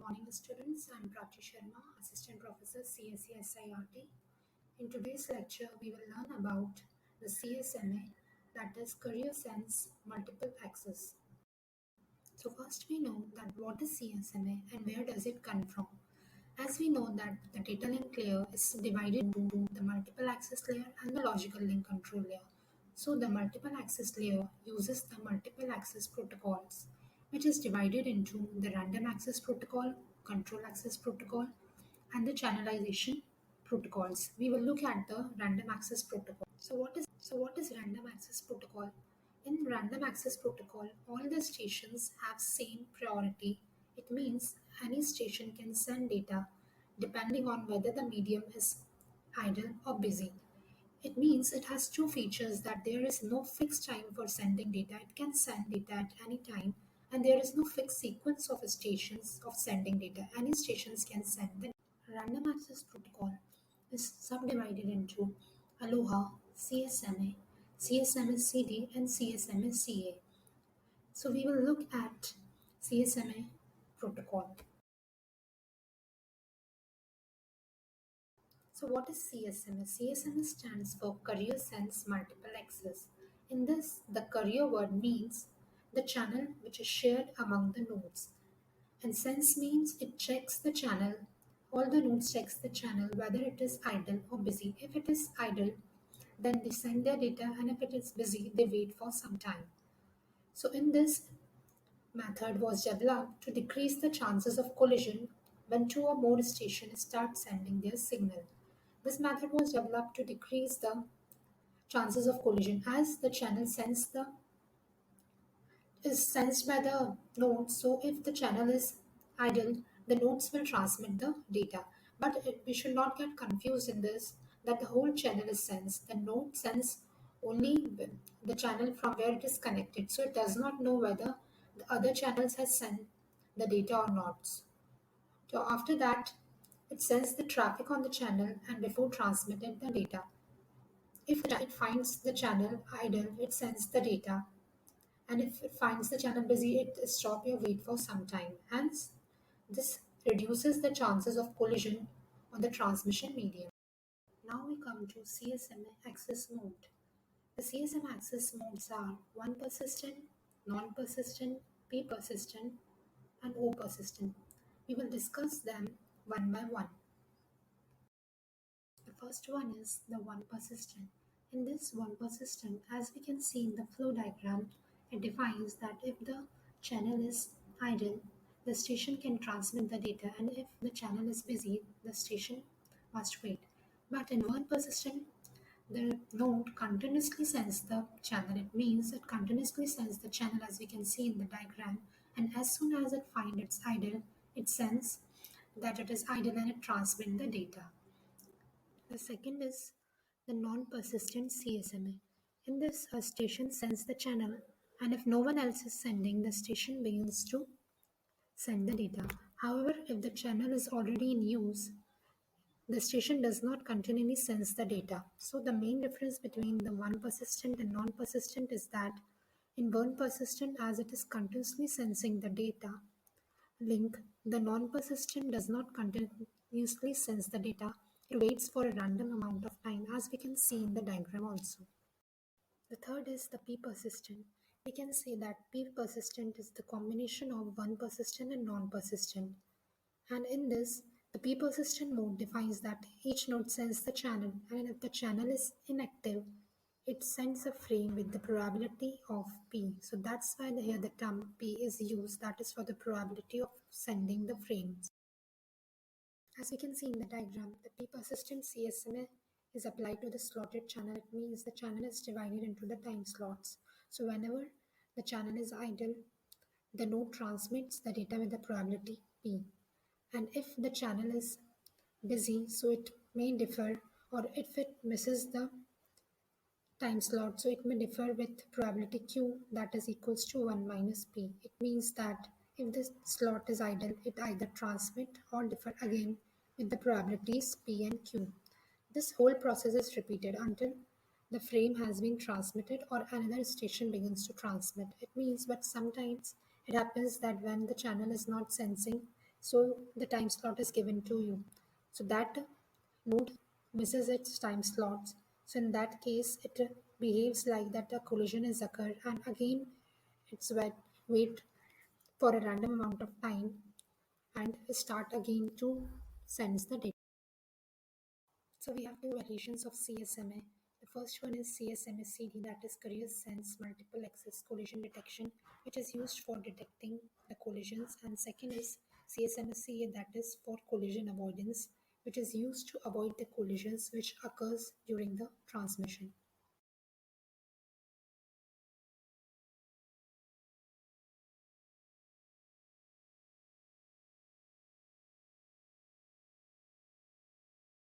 morning, students. I'm Prachi Sharma, Assistant Professor, CSCSIRT. In today's lecture, we will learn about the CSMA, that is Career Sense Multiple Access. So first we know that what is CSMA and where does it come from. As we know that the data link layer is divided into the multiple access layer and the logical link control layer. So the multiple access layer uses the multiple access protocols, which is divided into the random access protocol, control access protocol, and the channelization protocols. We will look at the random access protocol. So what is random access protocol? In random access protocol, all the stations have same priority. It means any station can send data depending on whether the medium is idle or busy. It means it has two features that there is no fixed time for sending data. It can send data at any time, and there is no fixed sequence of stations of sending data. Any stations can send the random access protocol is subdivided into Aloha, CSMA, CSMA-CD, and CSMA-CA. So we will look at CSMA protocol. So what is CSMA? CSMA stands for Career Sense Multiple Access. In this, the career word means the channel which is shared among the nodes. And sense means it checks the channel. All the nodes checks the channel whether it is idle or busy. If it is idle, then they send their data, and if it is busy, they wait for some time. So in this method was developed to decrease the chances of collision when two or more stations start sending their signal. This method was developed to decrease the chances of collision as the channel is sensed by the nodes. So if the channel is idle, the nodes will transmit the data. But we should not get confused in this that the whole channel is sensed. The node sends only the channel from where it is connected. So it does not know whether the other channels has sent the data or not. So after that, it sends the traffic on the channel and before transmitted the data. If it finds the channel idle, it sends the data, and if it finds the channel busy, it stop your wait for some time. Hence, this reduces the chances of collision on the transmission medium. Now we come to CSMA access mode. The CSMA access modes are 1 persistent, non-persistent, P persistent, and O persistent. We will discuss them one by one. The first one is the one persistent. In this one persistent, as we can see in the flow diagram, it defines that if the channel is idle, the station can transmit the data, and if the channel is busy, the station must wait. But in one persistent, the node continuously sends the channel. It means it continuously sends the channel as we can see in the diagram, and as soon as it finds it's idle, it sends that it is idle and it transmits the data. The second is the non-persistent CSMA. In this, a station sends the channel, and if no one else is sending, the station begins to send the data. However, if the channel is already in use, the station does not continually sense the data. So the main difference between the one persistent and non-persistent is that in one persistent, as it is continuously sensing the data link, the non-persistent does not continuously sense the data. It waits for a random amount of time, as we can see in the diagram also. The third is the P persistent. We can say that P persistent is the combination of one persistent and non-persistent. And in this, the P persistent mode defines that each node sends the channel, and if the channel is inactive, it sends a frame with the probability of P. So that's why here the term P is used, that is for the probability of sending the frames. As we can see in the diagram, the P persistent CSMA is applied to the slotted channel. It means the channel is divided into the time slots. So whenever the channel is idle, the node transmits the data with the probability P. And if the channel is busy, so it may differ, or if it misses the time slot, so it may differ with probability q, that is equals to 1 minus p. It means that if the slot is idle, it either transmit or differ again with the probabilities p and q. This whole process is repeated until the frame has been transmitted or another station begins to transmit. It means, but sometimes it happens that when the channel is not sensing So the time slot is given to you. So that node misses its time slots. So in that case, it behaves like that a collision is occurred, and again it's wait for a random amount of time and start again to sense the data. So we have two variations of CSMA. The first one is CSMA-CD, that is Career Sense Multiple Access Collision Detection, which is used for detecting the collisions. And second is CSMA-CA, that is for collision avoidance, which is used to avoid the collisions which occurs during the transmission.